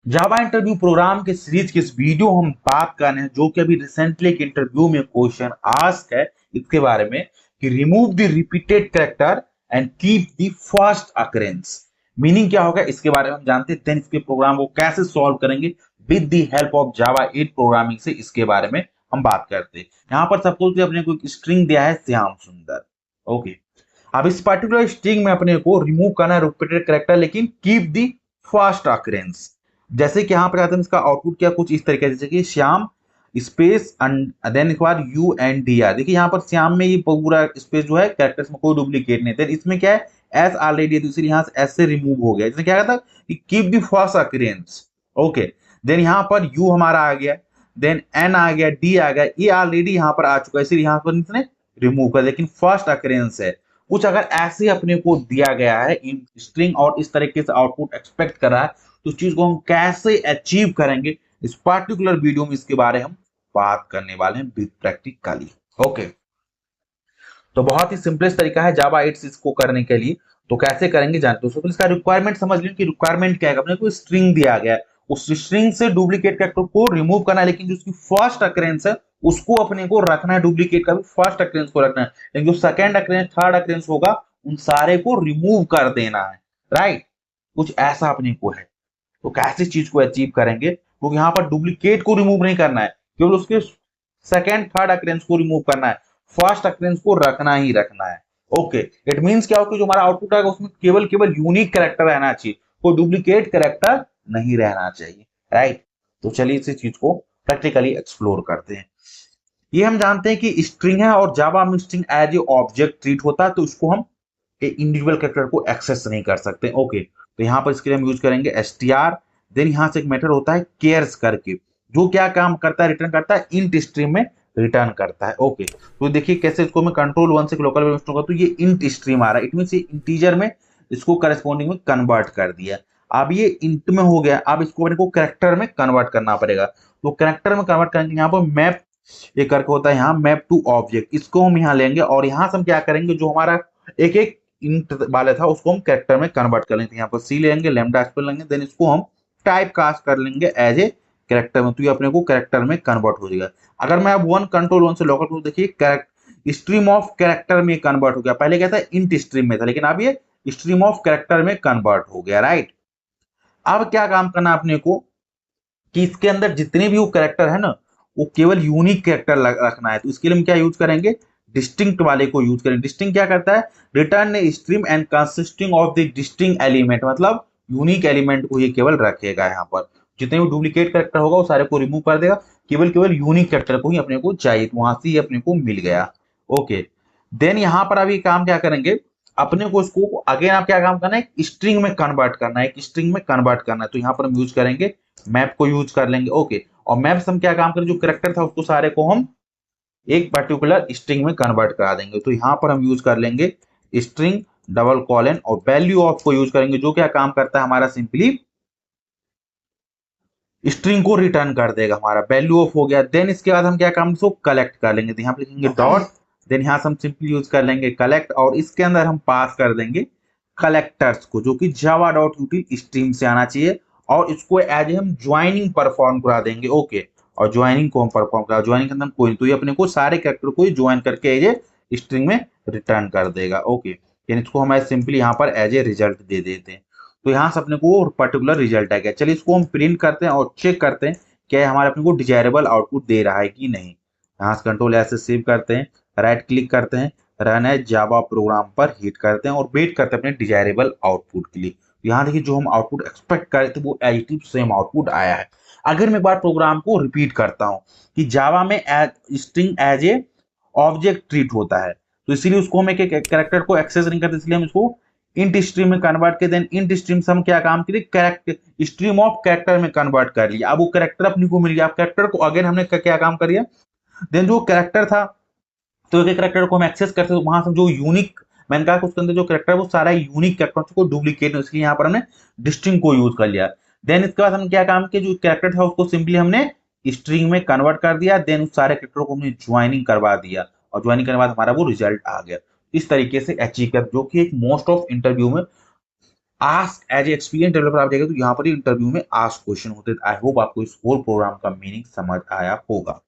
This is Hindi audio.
जावा इंटरव्यू प्रोग्राम के सीरीज की इस वीडियो हम बात कर रहे हैं जो कि अभी रिसेंटली एक इंटरव्यू में क्वेश्चन आस्क है इसके बारे में कि remove the repeated character and keep the first occurrence. Meaning क्या होगा इसके बारे में हम जानते हैं, देन इसके प्रोग्राम को कैसे सॉल्व करेंगे with the help of Java 8 programming से इसके बारे में हम बात करते हैं। यहाँ पर सपोज अपने को एक स्ट्रिंग दिया है श्याम सुंदर। ओके, अब इस पर्टिकुलर स्ट्रिंग में अपने को रिमूव करना है रिपीटेड कैरेक्टर लेकिन कीप द फर्स्ट अकरेंस। जैसे कि यहाँ पर आते हैं इसका आउटपुट क्या कुछ इस तरीके से, जैसे कि श्याम स्पेस देन एक बार यू एंड डी आर। देखिए यहाँ पर श्याम में ये पूरा स्पेस जो है कैरेक्टर्स में कोई डुप्लीकेट नहीं, देन इसमें क्या है एस ऑलरेडी है तो इसलिए यहाँ से एस से रिमूव हो गया। इसमें क्या कहता है कि keep the first occurrence. Okay, then यहाँ पर यू हमारा आ गया, देन एन आ गया, डी आ गया, ये ऑलरेडी यहाँ पर आ चुका है इसलिए यहाँ पर इसने रिमूव कर, लेकिन फर्स्ट अकरेंस है कुछ अगर ऐसे अपने को दिया गया है इन स्ट्रिंग और इस तरीके से आउटपुट एक्सपेक्ट कर रहा है तो उस चीज को हम कैसे अचीव करेंगे इस पर्टिकुलर वीडियो में इसके बारे में हम बात करने वाले हैं विद प्रैक्टिकली। ओके, तो बहुत ही सिंपलेस्ट तरीका है जावा 8 इसको करने के लिए। तो कैसे करेंगे जानते हो, तो इसका रिक्वायरमेंट समझ लीजिए कि रिक्वायरमेंट क्या है। अपने को स्ट्रिंग दिया गया है, उस स्ट्रिंग से डुप्लीकेट कैरेक्टर को रिमूव करना है लेकिन जो उसकी फर्स्ट अकरेंस है उसको अपने को रखना है, डुप्लीकेट का भी फर्स्ट अकरेंस को रखना है, लेकिन जो सेकंड अकरेंस थर्ड अकरेंस होगा उन सारे को रिमूव कर देना है। राइट, कुछ ऐसा अपने को है। तो कैसे चीज को अचीव करेंगे, क्योंकि यहाँ पर डुप्लीकेट को रिमूव नहीं करना है, केवल उसके सेकंड थर्ड अकरेंस को रिमूव करना है, फर्स्ट अकरेंस को रखना ही रखना है। ओके, इट मींस क्या होगा, जो हमारा आउटपुट आएगा उसमें केवल केवल यूनिक कैरेक्टर रहना चाहिए, कोई डुप्लीकेट कैरेक्टर नहीं रहना चाहिए। राइट, तो चलिए इस चीज को प्रैक्टिकली एक्सप्लोर करते हैं। ये हम जानते हैं कि स्ट्रिंग है और जावा में string as a object treat होता है, तो इसको हम इंडिविजुअल कैरेक्टर को एक्सेस नहीं कर सकते। ओके, तो यहाँ पर इसके लिए हम यूज करेंगे str, देन यहाँ से एक मेथड होता है केयर्स करके जो क्या काम करता है, रिटर्न करता है इंट स्ट्रीम में रिटर्न करता है। ओके, तो देखिए कैसे इसको मैं कंट्रोल 1 से लोकल वेरिएबल का तो ये इंट स्ट्रीम आ रहा है, इट मींस ये इंटीजर में इसको करस्पॉन्डिंग में कन्वर्ट कर दिया। अब ये इंट में हो गया, अब इसको अपने को कैरेक्टर में कन्वर्ट करना पड़ेगा। तो कैरेक्टर में कन्वर्ट करने के यहाँ पर मैप ये करके होता है, यहाँ मैप टू ऑब्जेक्ट, इसको हम यहाँ लेंगे और यहाँ से हम क्या करेंगे, जो हमारा एक एक इंट वाला था उसको हम कैरेक्टर में कन्वर्ट कर लेंगे। यहाँ पर सी लेंगे, लैम्डा एक्सप्लेन लेंगे, देन इसको हम टाइप कास्ट कर लेंगे एज ए कैरेक्टर में, तो ये अपने को कैरेक्टर में कन्वर्ट हो जाएगा। अगर मैं अब वन कंट्रोल वन से लॉकआउट करूं, देखिए स्ट्रीम ऑफ कैरेक्टर में कन्वर्ट हो गया। पहले क्या था इंट स्ट्रीम में था, लेकिन अब ये स्ट्रीम ऑफ कैरेक्टर में कन्वर्ट हो गया। राइट, अब क्या काम करना अपने को कि इसके अंदर जितने भी वो कैरेक्टर है ना वो केवल यूनिक कैरेक्टर रखना है। तो इसके लिए हम क्या यूज करेंगे, डिस्टिंक्ट वाले को यूज करेंगे। डिस्टिंक्ट क्या करता है, return a stream and consisting of the distinct element, मतलब यूनिक एलिमेंट को ये केवल रखेगा। यहाँ पर जितने भी डुप्लीकेट कैरेक्टर होगा वो सारे को रिमूव कर देगा, केवल केवल यूनिक कैरेक्टर को ही अपने को चाहिए, तो वहां से ही अपने को मिल गया। ओके, देन यहाँ पर अभी काम क्या करेंगे, अपने को इसको अगेन आप क्या काम करना है, स्ट्रिंग में कन्वर्ट करना है, एक स्ट्रिंग में कन्वर्ट करना है। तो यहाँ पर हम यूज करेंगे मैप को यूज कर लेंगे। ओके, और मैप से हम क्या काम करें, जो कैरेक्टर था उसको सारे को हम एक पर्टिकुलर स्ट्रिंग में कन्वर्ट करा देंगे। तो यहाँ पर हम यूज कर लेंगे स्ट्रिंग डबल कॉलन और वैल्यू ऑफ को यूज करेंगे, जो क्या काम करता है हमारा सिंपली स्ट्रिंग को रिटर्न कर देगा, हमारा वैल्यू ऑफ हो गया। देन इसके बाद हम क्या काम इसको कलेक्ट कर लेंगे, तो यहाँ पे लिखेंगे डॉट, देन यहाँ से हम सिंपली यूज कर लेंगे कलेक्ट और इसके अंदर हम पास कर देंगे कलेक्टर्स को, जो कि जावा डॉट यूटिल स्ट्रीम से आना चाहिए और इसको एज हम ज्वाइनिंग परफॉर्म करा देंगे। ओके, और ज्वाइनिंग को हम परफॉर्म करा, ज्वाइनिंग के अंदर कोई तो ये अपने को सारे कैरेक्टर को ज्वाइन करके एज ए स्ट्रिंग में रिटर्न कर देगा। ओके, यानी इसको हम सिंपली यहाँ पर एज ए रिजल्ट दे देते हैं। तो यहाँ से अपने को पर्टिकुलर रिजल्ट आ गया। चलिए इसको हम प्रिंट करते हैं और चेक करते हैं क्या हमारे अपने को डिजायरेबल आउटपुट दे रहा है कि नहीं। यहाँ से कंट्रोल ऐसे सेव करते हैं, राइट क्लिक करते हैं, रन एज जावा प्रोग्राम पर हिट करते हैं और वेट करते हैं अपने डिजायरेबल आउटपुट के लिए। यहाँ देखिए जो हम आउटपुट एक्सपेक्ट कर रहे थे वो एज सेम आउटपुट आया है। अगर मैं एक बार प्रोग्राम को रिपीट करता हूँ कि जावा में string as a object treat होता है, तो इसीलिए उसको हम एक कैरेक्टर को एक्सेस नहीं करते, इसलिए हम इसको इंट स्ट्रीम में कन्वर्ट के, देन इंट स्ट्रीम से हम क्या काम करिए, कैरेक्टर स्ट्रीम ऑफ कैरेक्टर में कन्वर्ट कर लिया। अब वो कैरेक्टर अपने को मिल गया। अब कैरेक्टर को अगेन हमने क्या काम करिए, देन जो कैरेक्टर था तो एक कैरेक्टर को हम एक्सेस करते हैं, वहां से जो यूनिक मैंने कहा उसके अंदर जो कैरेक्टर वो सारा यूनिक कैरेक्टर को डुप्लीकेट है, इसलिए यहाँ पर हमने डिस्टिंक्ट को यूज कर लिया। देन इसके बाद हम क्या काम किया, जो कैरेक्टर था उसको सिंपली हमने स्ट्रिंग में कन्वर्ट कर दिया, देन उस सारे कैरेक्टर को हमने ज्वाइनिंग करवा दिया और ज्वाइनिंग करने के बाद हमारा वो रिजल्ट आ गया। इस तरीके से अचीव कर, जो कि एक मोस्ट ऑफ इंटरव्यू में ask as a experience developer आप जाएगा तो यहाँ पर इंटरव्यू में आस्क क्वेश्चन होते हैं। आई होप आपको इस होल प्रोग्राम का मीनिंग समझ आया होगा।